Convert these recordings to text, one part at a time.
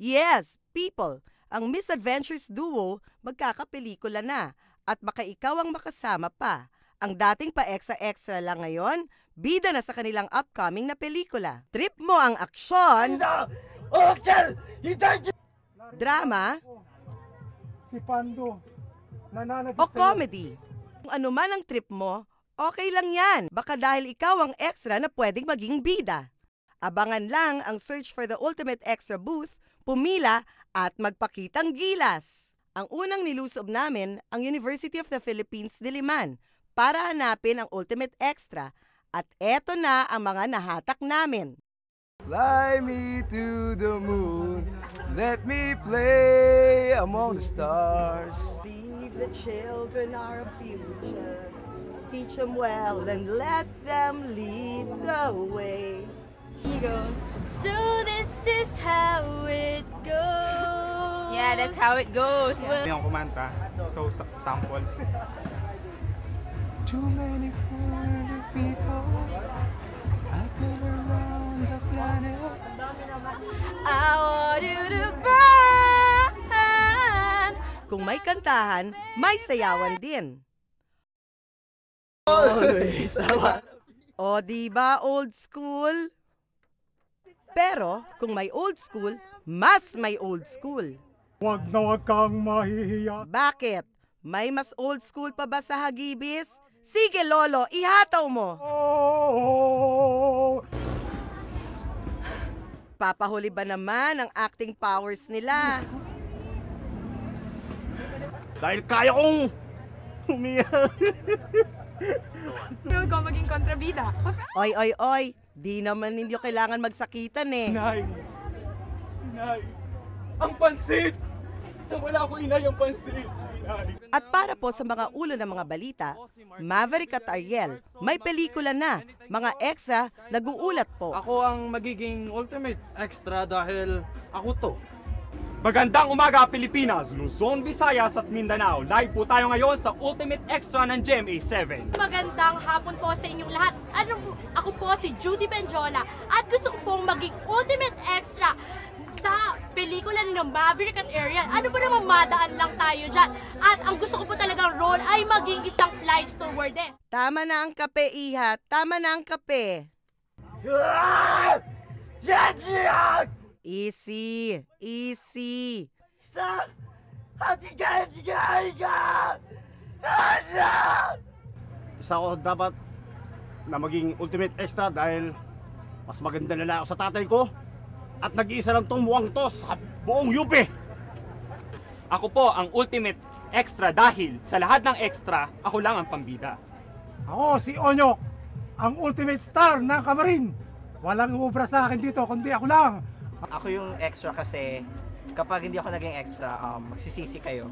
Yes, people, ang Misadventures Duo magkakapelikula na at baka ikaw ang makasama pa. Ang dating pa-extra-extra lang ngayon, bida na sa kanilang upcoming na pelikula. Trip mo ang aksyon, drama, Si Pando, nananagip o comedy. Kung ano man ang trip mo, okay lang yan. Baka dahil ikaw ang extra na pwedeng maging bida. Abangan lang ang Search for the Ultimate Extra booth, pumila at magpakitang gilas. Ang unang nilusob namin ang University of the Philippines Diliman para hanapin ang Ultimate Extra at eto na ang mga nahatak namin. Fly me to the moon, let me play among the stars. Leave the children our future, teach them well and let them lead the way. You go. So this is how it goes. Yeah, that's how it goes. Hindi ako kumanta, so sample. Too many foolish people acting around the planet. I want you to burn. Kung may kantahan, may sayawan din. O diba old school? Pero kung may old school, mas may old school. Huwag na huwag kang mahihiya. Bakit? May mas old school pa ba sa Hagibis? Sige lolo, ihataw mo! Oh, Papahuli ba naman ang acting powers nila? Dahil kaya kong umiyak. Pero ko maging kontrabida. Oy, oy, oy, di naman ninyo kailangan magsakitan eh. Inay! Inay! Ang pansit! Wala ko inay ang pansit! Inay! At para po sa mga ulo ng mga balita, Maverick at Ariel, may pelikula na, mga extra, nag-uulat po. Ako ang magiging ultimate extra dahil ako to. Magandang umaga Pilipinas, Luzon, Visayas at Mindanao. Live po tayo ngayon sa Ultimate Extra ng GMA7. Magandang hapon po sa inyong lahat. Ako po si Judy Benjola at gusto ko pong maging ultimate extra sa pelikula ng Maverick at Ariel. Ano ba naman madaan lang tayo dyan? At ang gusto ko po talagang role ay maging isang flight stewardess. Tama na ang kape, Iha. Tama na ang kape. Easy. Easy. Isa ako dapat na maging ultimate extra dahil mas maganda nila ako sa tatay ko at nag-iisa lang tong muwang to sa buong UP. Ako po ang Ultimate Extra dahil sa lahat ng extra, ako lang ang pambida. Ako si Onyok, ang ultimate star ng Kamarin. Walang uubra sa akin dito, kundi ako lang. Ako yung extra kasi kapag hindi ako naging extra, magsisisi kayo.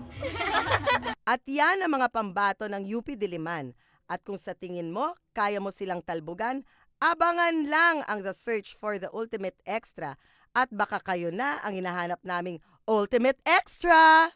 At yan ang mga pambato ng UP Diliman. At kung sa tingin mo, kaya mo silang talbugan, abangan lang ang The Search for the Ultimate Extra at baka kayo na ang hinahanap naming Ultimate Extra!